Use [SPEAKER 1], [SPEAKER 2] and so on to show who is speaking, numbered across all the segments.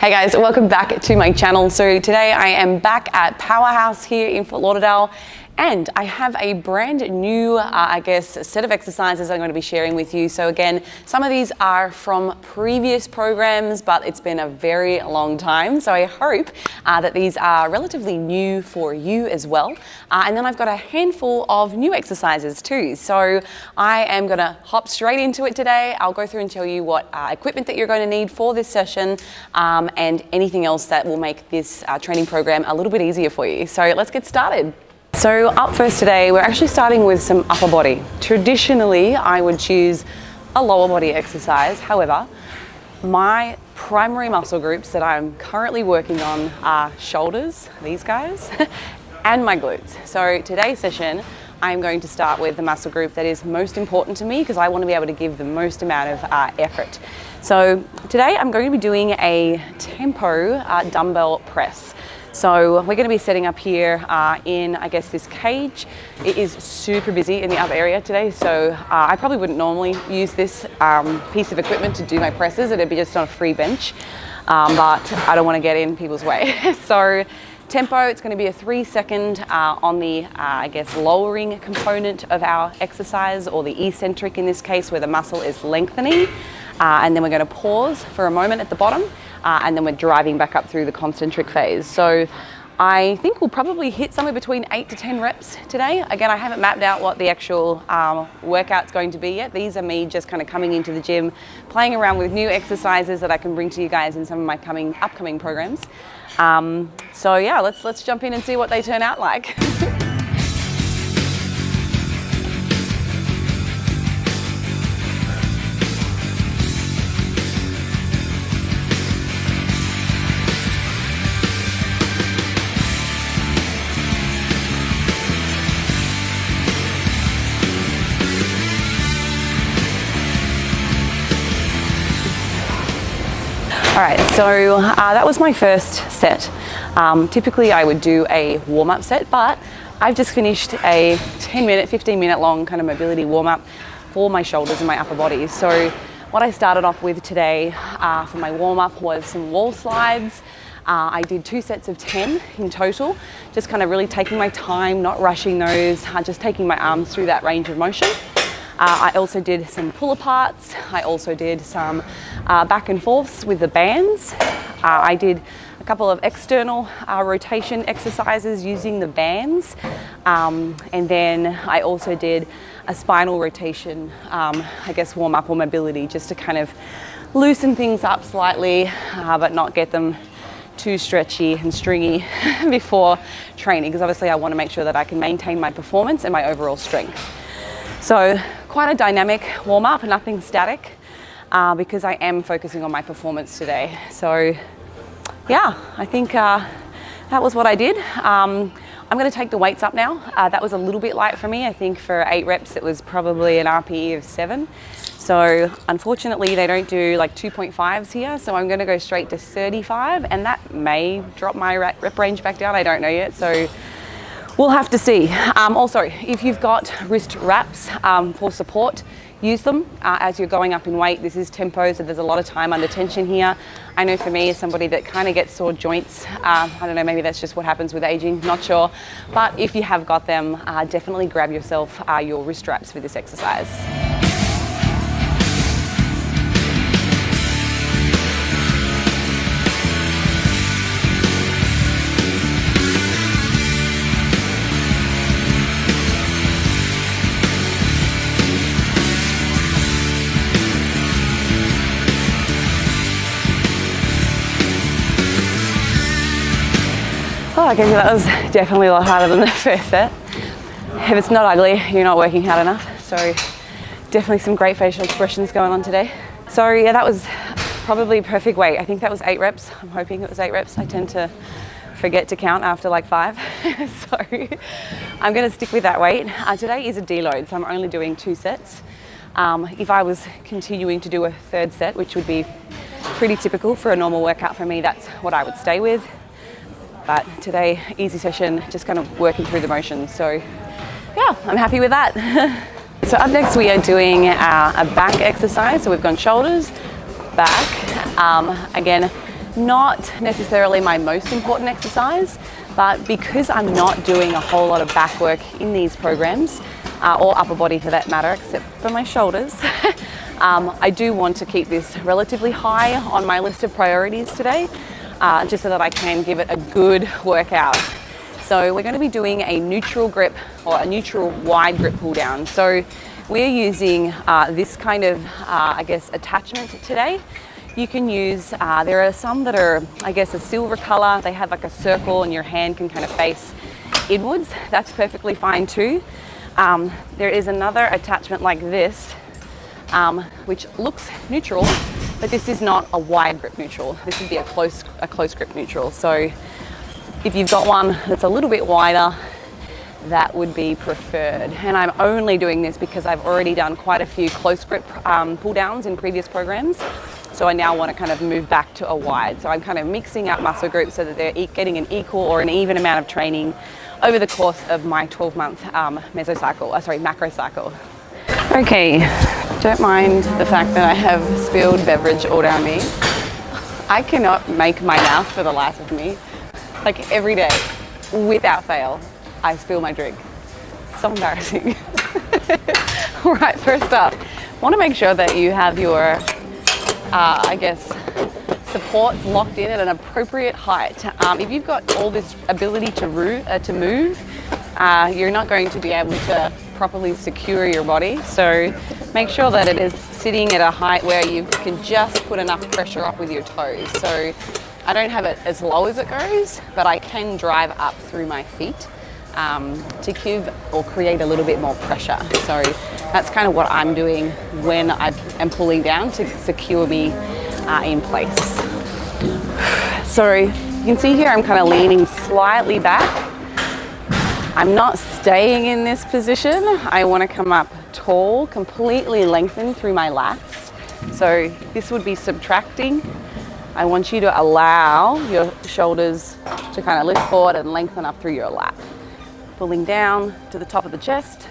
[SPEAKER 1] Hey guys, welcome back to my channel. So today I am back at Powerhouse here in Fort Lauderdale, and I have a brand new, set of exercises I'm going to be sharing with you. So again, some of these are from previous programs, but it's been a very long time. So I hope that these are relatively new for you as well. And then I've got a handful of new exercises too. So I am going to hop straight into it today. I'll go through and tell you what equipment that you're going to need for this session and anything else that will make this training program a little bit easier for you. So let's get started. So up first today, we're actually starting with some upper body. Traditionally, I would choose a lower body exercise. However, my primary muscle groups that I'm currently working on are shoulders, these guys, and my glutes. So today's session, I'm going to start with the muscle group that is most important to me because I want to be able to give the most amount of effort. So today I'm going to be doing a tempo dumbbell press. So we're going to be setting up here in, this cage. It is super busy in the upper area today, so I probably wouldn't normally use this piece of equipment to do my presses. It'd be just on a free bench, but I don't want to get in people's way. So tempo, it's going to be a 3-second on the, lowering component of our exercise, or the eccentric in this case, where the muscle is lengthening. And then we're going to pause for a moment at the bottom, and then we're driving back up through the concentric phase. So I think we'll probably hit somewhere between 8 to 10 reps today. Again, I haven't mapped out what the actual workout's going to be yet. These are me just kind of coming into the gym, playing around with new exercises that I can bring to you guys in some of my upcoming programs. So yeah, let's jump in and see what they turn out like. All right, so that was my first set. Typically I would do a warm-up set, but I've just finished a 15-minute long kind of mobility warm-up for my shoulders and my upper body. So what I started off with today for my warm-up was some wall slides. I did 2 sets of 10 in total, just kind of really taking my time, not rushing those, just taking my arms through that range of motion. I also did some pull-aparts. I also did some back and forths with the bands. I did a couple of external rotation exercises using the bands. And then I also did a spinal rotation, warm-up or mobility, just to kind of loosen things up slightly, but not get them too stretchy and stringy before training, because obviously I want to make sure that I can maintain my performance and my overall strength. So quite a dynamic warm-up, nothing static, because I am focusing on my performance today. So yeah, I think that was what I did. I'm going to take the weights up now. That was a little bit light for me. I think for 8 reps it was probably an RPE of 7. So unfortunately they don't do like 2.5s here, so I'm going to go straight to 35, and that may drop my rep range back down. I don't know yet, so we'll have to see. Also, if you've got wrist wraps for support, use them as you're going up in weight. This is tempo, so there's a lot of time under tension here. I know for me, as somebody that kind of gets sore joints, I don't know, maybe that's just what happens with aging, not sure. But if you have got them, definitely grab yourself your wrist wraps for this exercise. Oh, okay, so that was definitely a lot harder than the first set. If it's not ugly, you're not working hard enough. So definitely some great facial expressions going on today. So yeah, that was probably perfect weight. I think that was 8 reps. I'm hoping it was 8 reps. I tend to forget to count after like 5. So I'm gonna stick with that weight. Today is a deload, so I'm only doing 2 sets. If I was continuing to do a 3rd set, which would be pretty typical for a normal workout for me, that's what I would stay with. But today, easy session, just kind of working through the motions. So yeah, I'm happy with that. So up next we are doing a back exercise. So we've gone shoulders, back. Again, Not necessarily my most important exercise, but because I'm not doing a whole lot of back work in these programs, or upper body for that matter, except for my shoulders, I do want to keep this relatively high on my list of priorities today, just so that I can give it a good workout. So we're going to be doing a neutral grip or a neutral wide grip pull down. So we're using this kind of, I guess, attachment today. You can use, there are some that are, I guess, a silver color. They have like a circle and your hand can kind of face inwards. That's perfectly fine too. There is another attachment like this, which looks neutral, but this is not a wide grip neutral. This would be a close grip neutral. So if you've got one that's a little bit wider, that would be preferred. And I'm only doing this because I've already done quite a few close grip pull downs in previous programs. So I now want to kind of move back to a wide. So I'm kind of mixing up muscle groups so that they're getting an equal or an even amount of training over the course of my 12-month macro cycle. Okay, don't mind the fact that I have spilled beverage all down me. I cannot make my mouth for the life of me. Like every day, without fail, I spill my drink. So embarrassing. All right, first up, want to make sure that you have your I guess, supports locked in at an appropriate height. If you've got all this ability to move, you're not going to be able to properly secure your body. So make sure that it is sitting at a height where you can just put enough pressure up with your toes. So I don't have it as low as it goes, but I can drive up through my feet to give or create a little bit more pressure. So that's kind of what I'm doing when I am pulling down to secure me in place. So you can see here I'm kind of leaning slightly back. I'm not staying in this position. I want to come up tall, completely lengthened through my lats. So this would be subtracting. I want you to allow your shoulders to kind of lift forward and lengthen up through your lat. Pulling down to the top of the chest.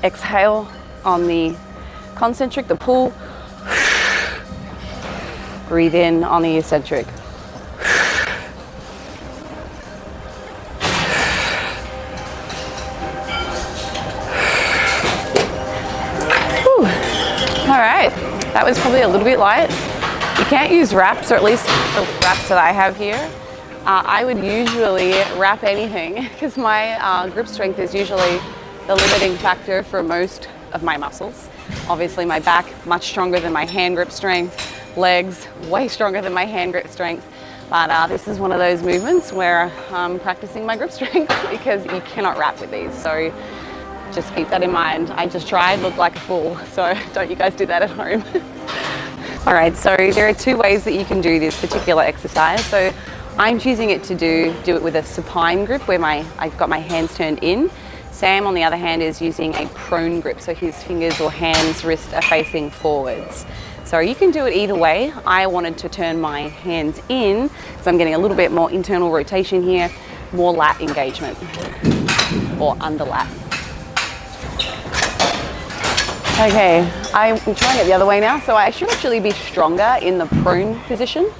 [SPEAKER 1] Exhale on the concentric, the pull. Breathe in on the eccentric. Whew. All right, that was probably a little bit light. You can't use wraps, or at least the wraps that I have here. I would usually wrap anything because my grip strength is usually the limiting factor for most of my muscles. Obviously my back, much stronger than my hand grip strength. Legs, way stronger than my hand grip strength. But this is one of those movements where I'm practicing my grip strength because you cannot wrap with these. So just keep that in mind. I just tried, looked like a fool. So don't you guys do that at home. All right, so there are two ways that you can do this particular exercise. So I'm choosing it to do it with a supine grip where I've got my hands turned in. Sam, on the other hand, is using a prone grip, so his fingers or hands, wrists are facing forwards. So you can do it either way. I wanted to turn my hands in because I'm getting a little bit more internal rotation here, more lat engagement or under lat. Okay, I'm trying it the other way now. So I should actually be stronger in the prone position.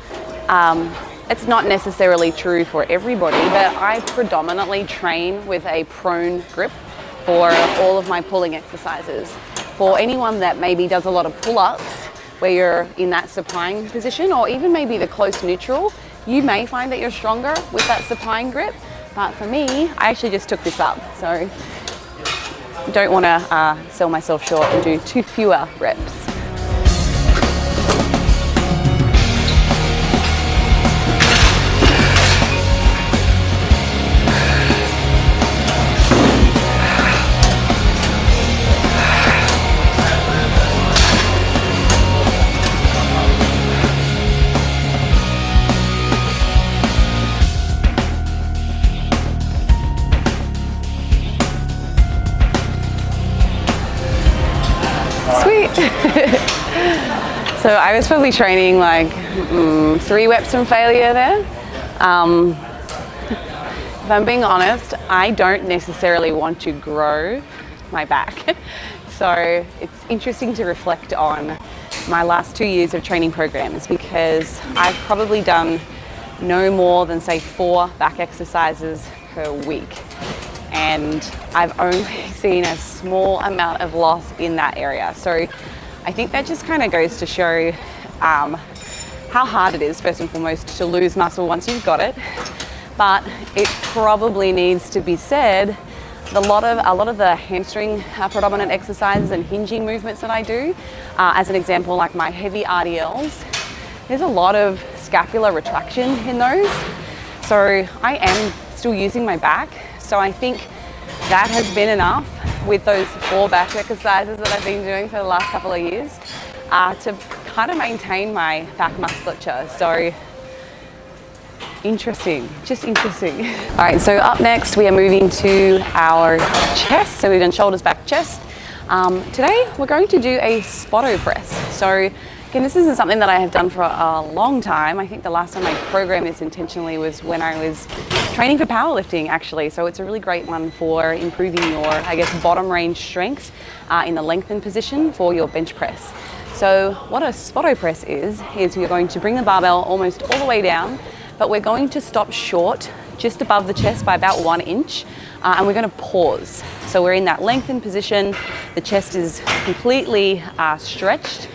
[SPEAKER 1] It's not necessarily true for everybody, but I predominantly train with a prone grip for all of my pulling exercises. For anyone that maybe does a lot of pull-ups where you're in that supine position, or even maybe the close neutral, you may find that you're stronger with that supine grip. But for me, I actually just took this up. So don't want to sell myself short and do too fewer reps. Sweet. So I was probably training like 3 reps from failure there. If I'm being honest, I don't necessarily want to grow my back. So it's interesting to reflect on my last 2 years of training programs, because because I've probably done no more than say 4 back exercises per week. And I've only seen a small amount of loss in that area. So I think that just kind of goes to show how hard it is, first and foremost, to lose muscle once you've got it. But it probably needs to be said, a lot of the hamstring predominant exercises and hinging movements that I do, as an example, like my heavy RDLs, there's a lot of scapular retraction in those. So I am still using my back. So I think that has been enough with those 4 back exercises that I've been doing for the last couple of years to kind of maintain my back musculature. So interesting, just interesting. All right, so up next we are moving to our chest. So we've done shoulders, back, chest. Today we're going to do a Spoto press. So again, this isn't something that I have done for a long time. I think the last time I programmed this intentionally was when I was training for powerlifting, actually. So it's a really great one for improving your, I guess, bottom range strength in the lengthened position for your bench press. So what a Spoto press is you're going to bring the barbell almost all the way down, but we're going to stop short just above the chest by about 1 inch, and we're going to pause. So we're in that lengthened position. The chest is completely stretched.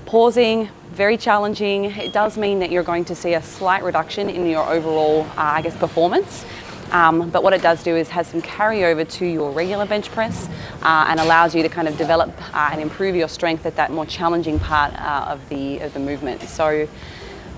[SPEAKER 1] Pausing, very challenging. It does mean that you're going to see a slight reduction in your overall, I guess, performance. But what it does do is has some carryover to your regular bench press and allows you to kind of develop and improve your strength at that more challenging part of the movement. So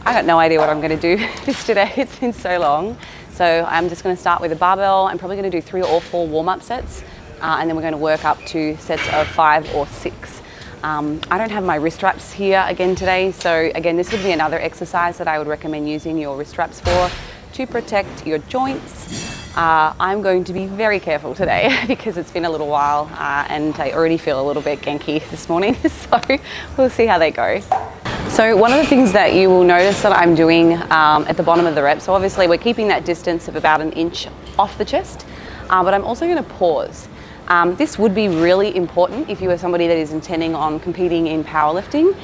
[SPEAKER 1] I got no idea what I'm going to do this today. It's been so long. So I'm just going to start with a barbell. I'm probably going to do 3 or 4 warm-up sets, and then we're going to work up to sets of 5 or 6. I don't have my wrist wraps here again today, so again this would be another exercise that I would recommend using your wrist wraps for to protect your joints. I'm going to be very careful today because it's been a little while and I already feel a little bit ganky this morning, so we'll see how they go. So one of the things that you will notice that I'm doing at the bottom of the rep, so obviously we're keeping that distance of about 1 inch off the chest, but I'm also going to pause. This would be really important if you are somebody that is intending on competing in powerlifting.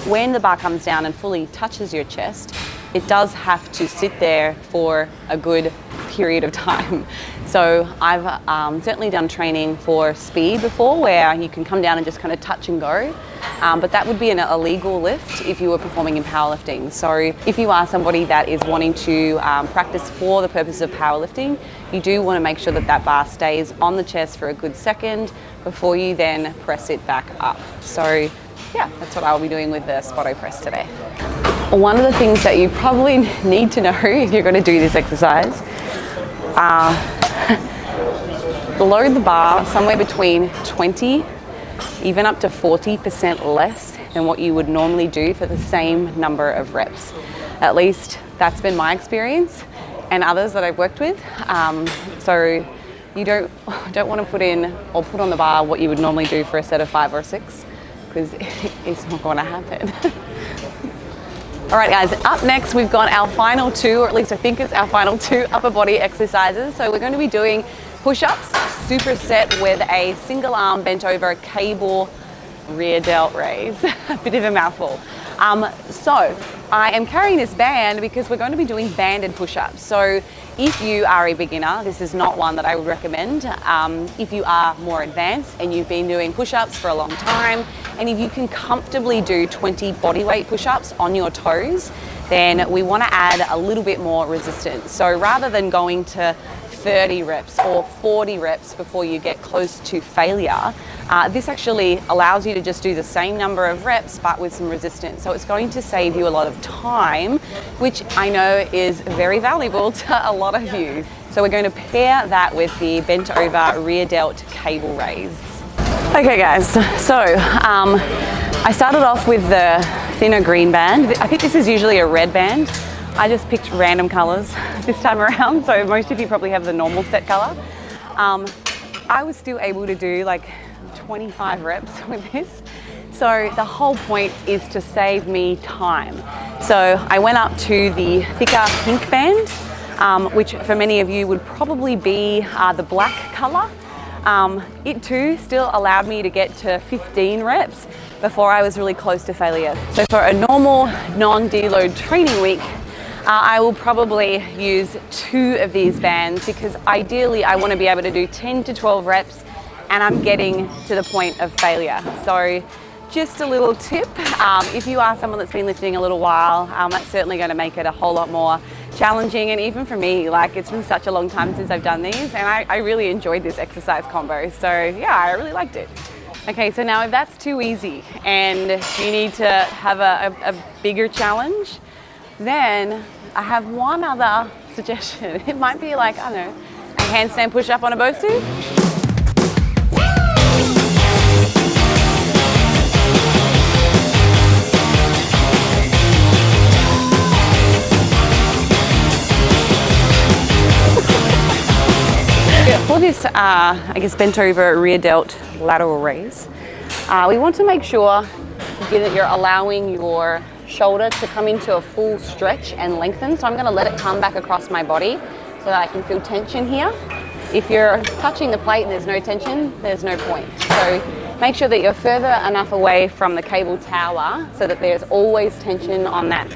[SPEAKER 1] When the bar comes down and fully touches your chest, it does have to sit there for a good period of time. So I've certainly done training for speed before where you can come down and just kind of touch and go. But that would be an illegal lift if you were performing in powerlifting. So if you are somebody that is wanting to practice for the purpose of powerlifting, you do want to make sure that that bar stays on the chest for a good second before you then press it back up. So yeah, that's what I'll be doing with the Spoto press today. One of the things that you probably need to know if you're going to do this exercise, load the bar somewhere between 20, even up to 40% less than what you would normally do for the same number of reps. At least that's been my experience and others that I've worked with. So you don't want to put on the bar what you would normally do for a set of 5 or 6, because it's not going to happen. All right guys, up next we've got our final 2, or at least I think it's our final 2 upper body exercises. So we're going to be doing push-ups, superset with a single arm bent over cable rear delt raise. A bit of a mouthful. So I am carrying this band because we're going to be doing banded push-ups. So if you are a beginner, this is not one that I would recommend. If you are more advanced and you've been doing push-ups for a long time, and if you can comfortably do 20 bodyweight push-ups on your toes, then we want to add a little bit more resistance. So rather than going to 30 reps or 40 reps before you get close to failure, this actually allows you to just do the same number of reps but with some resistance. So it's going to save you a lot of time, which I know is very valuable to a lot of you. So we're going to pair that with the bent over rear delt cable raise. Okay guys, so I started off with the thinner green band. I think this is usually a red band. I just picked random colors this time around, so most of you probably have the normal set color. I was still able to do like 25 reps with this. So the whole point is to save me time. So I went up to the thicker pink band, which for many of you would probably be the black color. It too still allowed me to get to 15 reps before I was really close to failure. So for a normal non-deload training week, I will probably use 2 of these bands because ideally I want to be able to do 10 to 12 reps and I'm getting to the point of failure. So just a little tip, if you are someone that's been lifting a little while, that's certainly going to make it a whole lot more challenging. And even for me, like, it's been such a long time since I've done these, and I really enjoyed this exercise combo. So yeah, I really liked it. Okay, so now if that's too easy and you need to have a bigger challenge, then I have one other suggestion. It might be like, I don't know, a handstand push-up on a Bosu. For this, I guess, bent over rear delt lateral raise, we want to make sure that you're allowing your shoulder to come into a full stretch and lengthen. So I'm going to let it come back across my body so that I can feel tension here. If you're touching the plate and there's no tension, there's no point. So make sure that you're further enough away from the cable tower so that there's always tension on that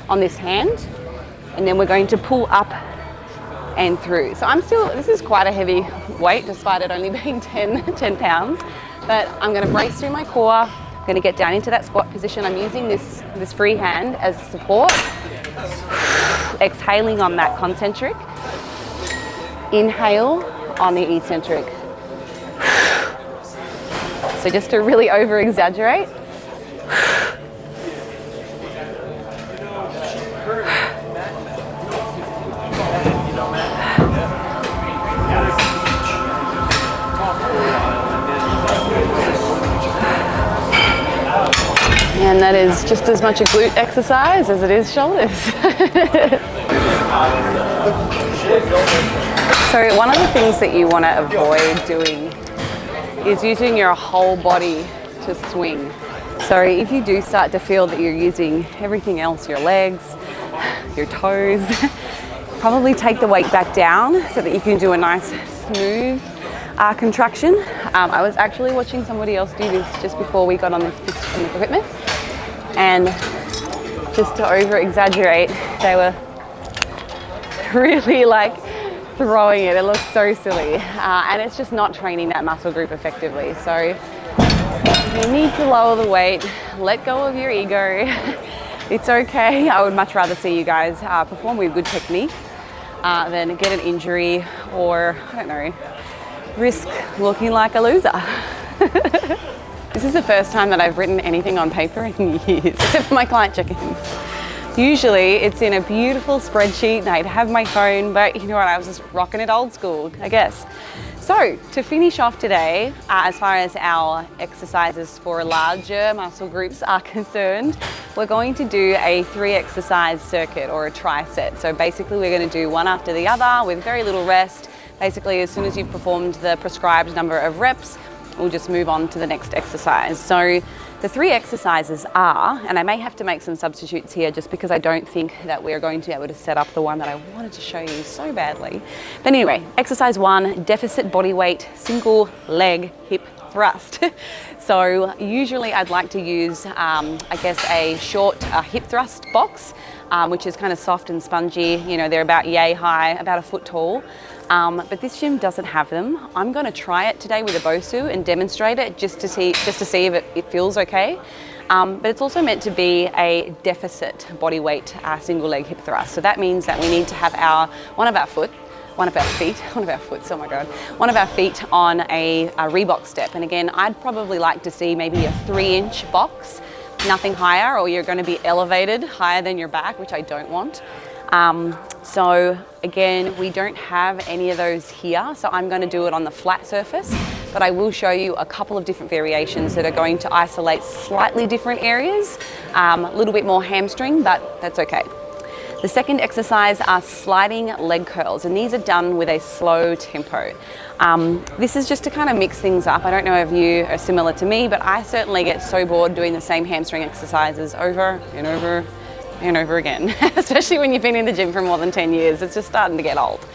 [SPEAKER 1] on this hand. And then we're going to pull up and through. So this is quite a heavy weight despite it only being 10 pounds, but I'm going to brace through my core. I'm going to get down into that squat position. I'm using this free hand as support, exhaling on that concentric, inhale on the eccentric. So just to really over exaggerate. And that is just as much a glute exercise as it is shoulders. So one of the things that you want to avoid doing is using your whole body to swing. So if you do start to feel that you're using everything else, your legs, your toes, probably take the weight back down so that you can do a nice smooth contraction. I was actually watching somebody else do this just before we got on this piece of equipment. And just to over exaggerate, they were really like throwing it. It looks so silly. And it's just not training that muscle group effectively. So you need to lower the weight, let go of your ego. It's okay. I would much rather see you guys perform with good technique than get an injury or, I don't know, risk looking like a loser. This is the first time that I've written anything on paper in years, except for my client check-ins. Usually it's in a beautiful spreadsheet and I'd have my phone, but you know what, I was just rocking it old school, I guess. So to finish off today, as far as our exercises for larger muscle groups are concerned, we're going to do a 3 exercise circuit or a tri-set. So basically we're going to do one after the other with very little rest. Basically, as soon as you've performed the prescribed number of reps, we'll just move on to the next exercise. So the 3 exercises are, and I may have to make some substitutes here just because I don't think that we're going to be able to set up the one that I wanted to show you so badly. But anyway, exercise 1, deficit body weight, single leg hip thrust. So usually I'd like to use, I guess, a short hip thrust box, which is kind of soft and spongy. You know, they're about yay high, about a foot tall. But this gym doesn't have them. I'm going to try it today with a Bosu and demonstrate it just to see if it feels okay. But it's also meant to be a deficit body weight single leg hip thrust. So that means that we need to have one of our feet on a Reebok step. And again, I'd probably like to see maybe a 3-inch box, nothing higher, or you're going to be elevated higher than your back, which I don't want. So again, we don't have any of those here, so I'm going to do it on the flat surface, but I will show you a couple of different variations that are going to isolate slightly different areas, a little bit more hamstring, but that's okay. The second exercise are sliding leg curls, and these are done with a slow tempo. This is just to kind of mix things up. I don't know if you are similar to me, but I certainly get so bored doing the same hamstring exercises over and over and over again, especially when you've been in the gym for more than 10 years. It's just starting to get old.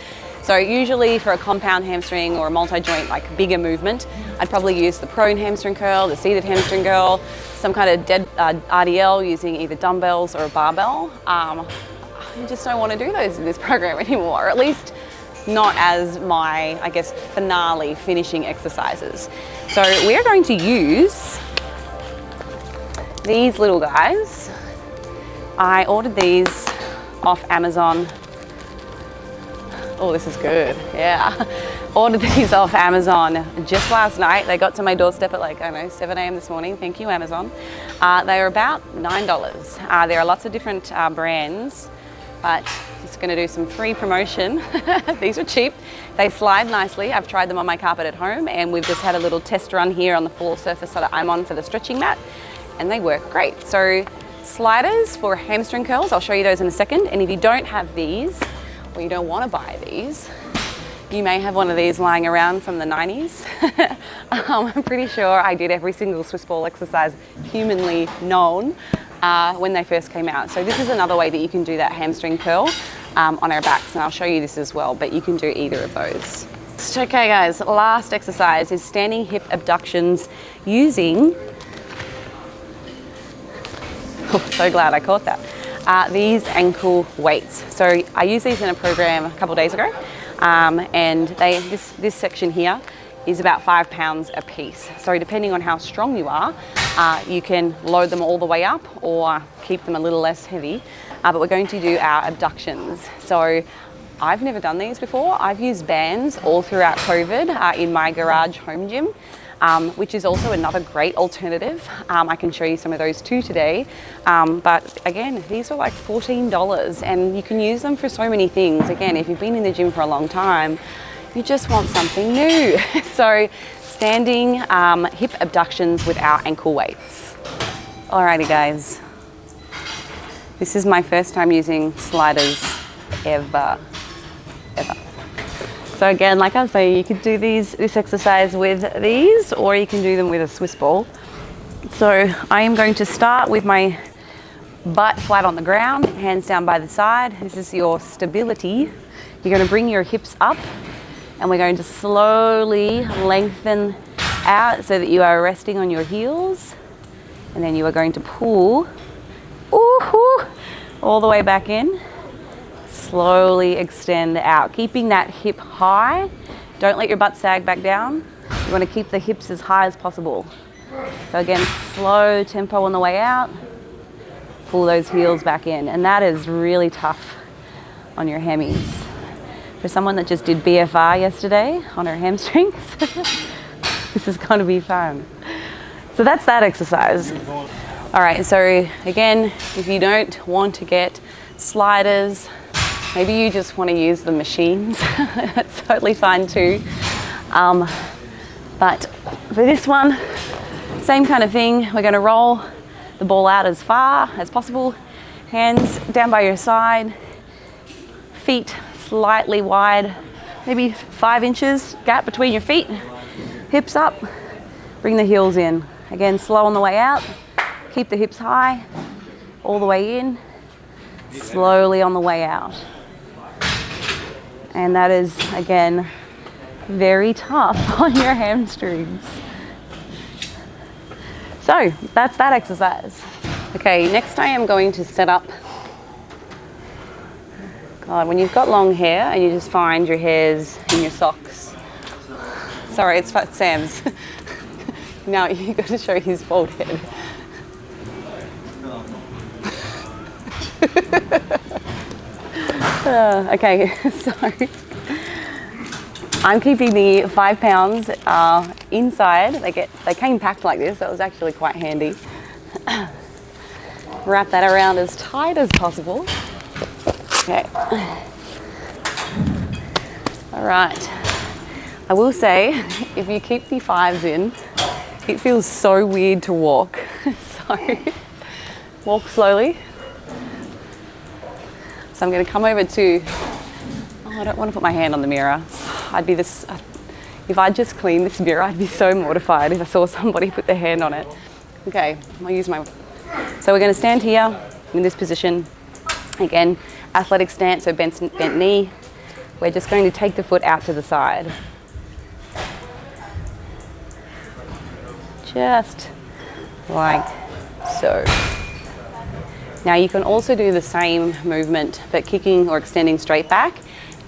[SPEAKER 1] So usually for a compound hamstring or a multi-joint, like bigger movement, I'd probably use the prone hamstring curl, the seated hamstring curl, some kind of dead RDL using either dumbbells or a barbell. I just don't want to do those in this program anymore, or at least not as my, I guess, finale finishing exercises. So we're going to use these little guys. I ordered these off Amazon. Oh, this is good, yeah. Ordered these off Amazon just last night. They got to my doorstep at like, I don't know, 7 a.m. this morning. Thank you, Amazon. They are about $9. There are lots of different brands, but just gonna do some free promotion. These are cheap. They slide nicely. I've tried them on my carpet at home, and we've just had a little test run here on the floor surface that I'm on for the stretching mat, and they work great. So sliders for hamstring curls, I'll show you those in a second. And if you don't have these, or you don't want to buy these, you may have one of these lying around from the 90s. I'm pretty sure I did every single Swiss ball exercise humanly known when they first came out. So this is another way that you can do that hamstring curl on our backs, and I'll show you this as well, but you can do either of those. Okay guys, last exercise is standing hip abductions using, oh, so glad I caught that. These ankle weights. So I used these in a program a couple of days ago, and this section here is about 5 pounds a piece. So depending on how strong you are, you can load them all the way up or keep them a little less heavy. But we're going to do our abductions. So I've never done these before. I've used bands all throughout COVID in my garage home gym, which is also another great alternative. I can show you some of those too today. But again, these are like $14 and you can use them for so many things. Again, if you've been in the gym for a long time, you just want something new. So standing hip abductions with our ankle weights. Alrighty guys, this is my first time using sliders ever. So again, like I was saying, you could do this exercise with these, or you can do them with a Swiss ball. So I am going to start with my butt flat on the ground, hands down by the side. This is your stability. You're going to bring your hips up, and we're going to slowly lengthen out so that you are resting on your heels. And then you are going to pull all the way back in. Slowly extend out, keeping that hip high. Don't let your butt sag back down. You want to keep the hips as high as possible. So again, slow tempo on the way out. Pull those heels back in. And that is really tough on your hammies. For someone that just did BFR yesterday on her hamstrings, this is going to be fun. So that's that exercise. All right, so again, if you don't want to get sliders, maybe you just want to use the machines. That's totally fine too. But for this one, same kind of thing. We're going to roll the ball out as far as possible. Hands down by your side. Feet slightly wide. Maybe 5 inches gap between your feet. Hips up. Bring the heels in. Again, slow on the way out. Keep the hips high. All the way in. Slowly on the way out. And that is, again, very tough on your hamstrings. So that's that exercise. Okay, next I am going to set up, God, when you've got long hair and you just find your hairs in your socks. Sorry, it's Sam's. Now you've got to show his bald head. Okay, so I'm keeping the 5 pounds inside. They came packed like this. That was actually quite handy. Wrap that around as tight as possible. Okay. All right. I will say, if you keep the 5s in, it feels so weird to walk. So walk slowly. So I'm going to come over to, I don't want to put my hand on the mirror. If I just cleaned this mirror, I'd be so mortified if I saw somebody put their hand on it. Okay, I'll use my, so we're going to stand here in this position. Again, athletic stance, so bent knee, we're just going to take the foot out to the side. Just like so. Now you can also do the same movement, but kicking or extending straight back,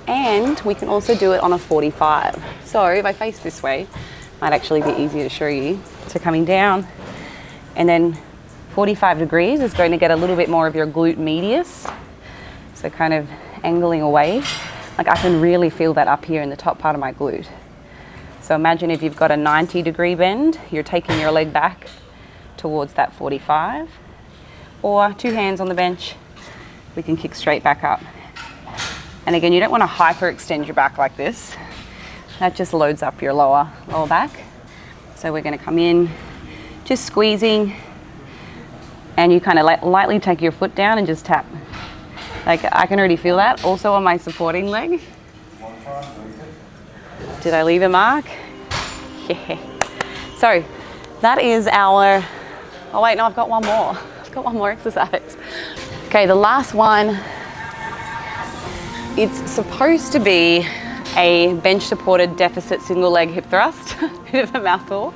[SPEAKER 1] and we can also do it on a 45. So if I face this way, might actually be easier to show you. So coming down, and then 45 degrees is going to get a little bit more of your glute medius. So kind of angling away. Like I can really feel that up here in the top part of my glute. So imagine if you've got a 90-degree bend, you're taking your leg back towards that 45. Or two hands on the bench, we can kick straight back up. And again, you don't want to hyperextend your back like this. That just loads up your lower back. So we're going to come in, just squeezing, and you kind of lightly take your foot down and just tap. Like I can already feel that. Also on my supporting leg. Did I leave a mark? Yeah. So that is our, oh wait, no, I've got one more. I've got one more exercise. Okay, the last one, it's supposed to be a bench supported deficit single leg hip thrust. Bit of a mouthful.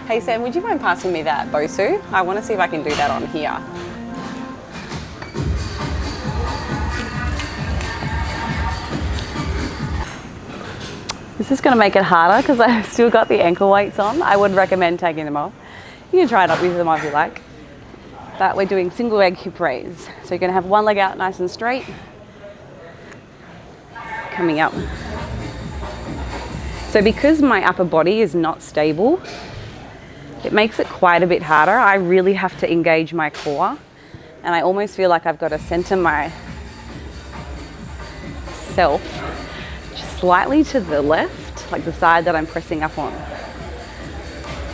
[SPEAKER 1] Hey Sam, would you mind passing me that Bosu? I want to see if I can do that on here. This is going to make it harder because I've still got the ankle weights on. I would recommend taking them off. You can try it up with them if you like. But we're doing single leg hip raise. So you're going to have one leg out nice and straight. Coming up. So because my upper body is not stable, it makes it quite a bit harder. I really have to engage my core. And I almost feel like I've got to center myself slightly to the left, like the side that I'm pressing up on.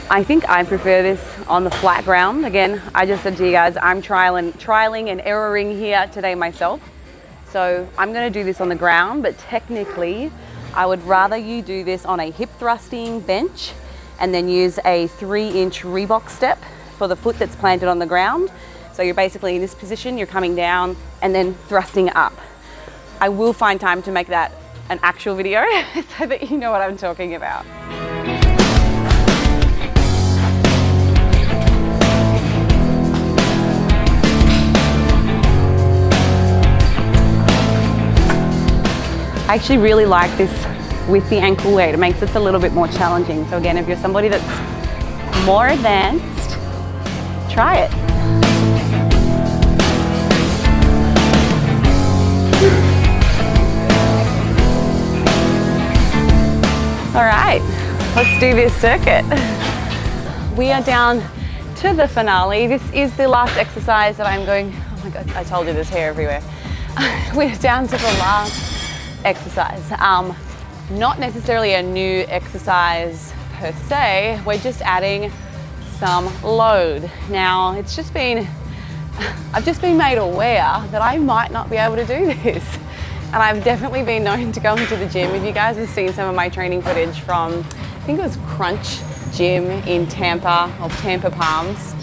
[SPEAKER 1] I think I prefer this on the flat ground. Again, I just said to you guys, I'm trialing and erroring here today myself. So I'm going to do this on the ground, but technically I would rather you do this on a hip thrusting bench and then use a 3-inch Reebok step for the foot that's planted on the ground. So you're basically in this position, you're coming down and then thrusting up. I will find time to make that an actual video so that you know what I'm talking about. I actually really like this with the ankle weight. It makes it a little bit more challenging. So again, if you're somebody that's more advanced, try it. All right, let's do this circuit. We are down to the finale. This is the last exercise that I'm going, oh my God, I told you there's hair everywhere. We're down to the last exercise. Not necessarily a new exercise per se, we're just adding some load. Now, I've just been made aware that I might not be able to do this. And I've definitely been known to go into the gym. If you guys have seen some of my training footage from, I think it was Crunch Gym in Tampa, or Tampa Palms.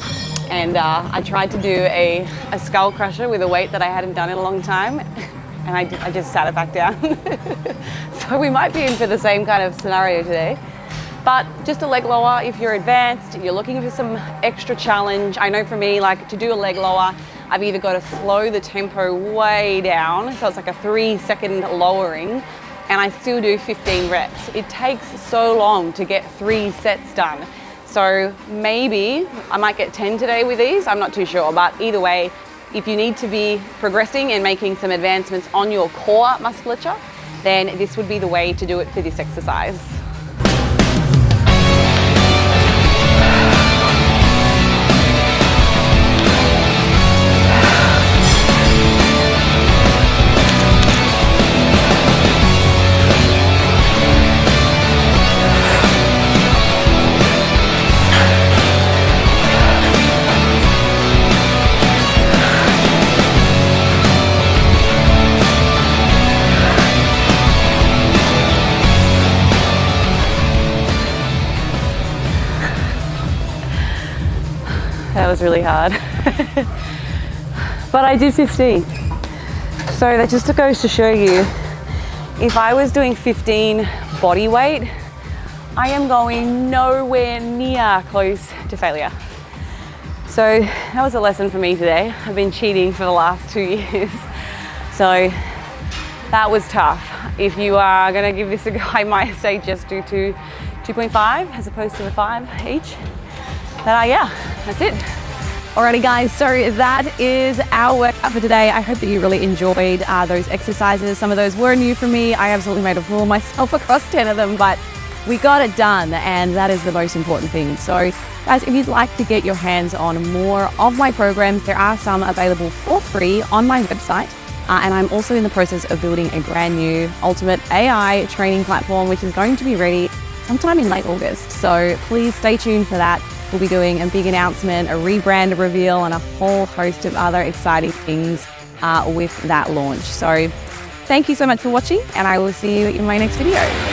[SPEAKER 1] And I tried to do a skull crusher with a weight that I hadn't done in a long time. And I just sat it back down. So we might be in for the same kind of scenario today. But just a leg lower if you're advanced, you're looking for some extra challenge. I know for me, like to do a leg lower, I've either got to slow the tempo way down, so it's like a 3-second lowering, and I still do 15 reps. It takes so long to get 3 sets done. So maybe I might get 10 today with these, I'm not too sure, but either way, if you need to be progressing and making some advancements on your core musculature, then this would be the way to do it for this exercise. That was really hard. But I did 15. So that just goes to show you, If I was doing 15 body weight, I am going nowhere near close to failure. So that was a lesson for me today. I've been cheating for the last 2 years. So that was tough. If you are gonna give this a go, I might say just do 2.5 as opposed to the 5 each. But yeah, that's it. Alrighty guys, so that is our workout for today. I hope that you really enjoyed those exercises. Some of those were new for me. I absolutely made a fool of myself across 10 of them, but we got it done, and that is the most important thing. So guys, if you'd like to get your hands on more of my programs, there are some available for free on my website. And I'm also in the process of building a brand new ultimate AI training platform, which is going to be ready sometime in late August. So please stay tuned for that. We'll be doing a big announcement, a rebrand reveal, and a whole host of other exciting things with that launch. So thank you so much for watching, and I will see you in my next video.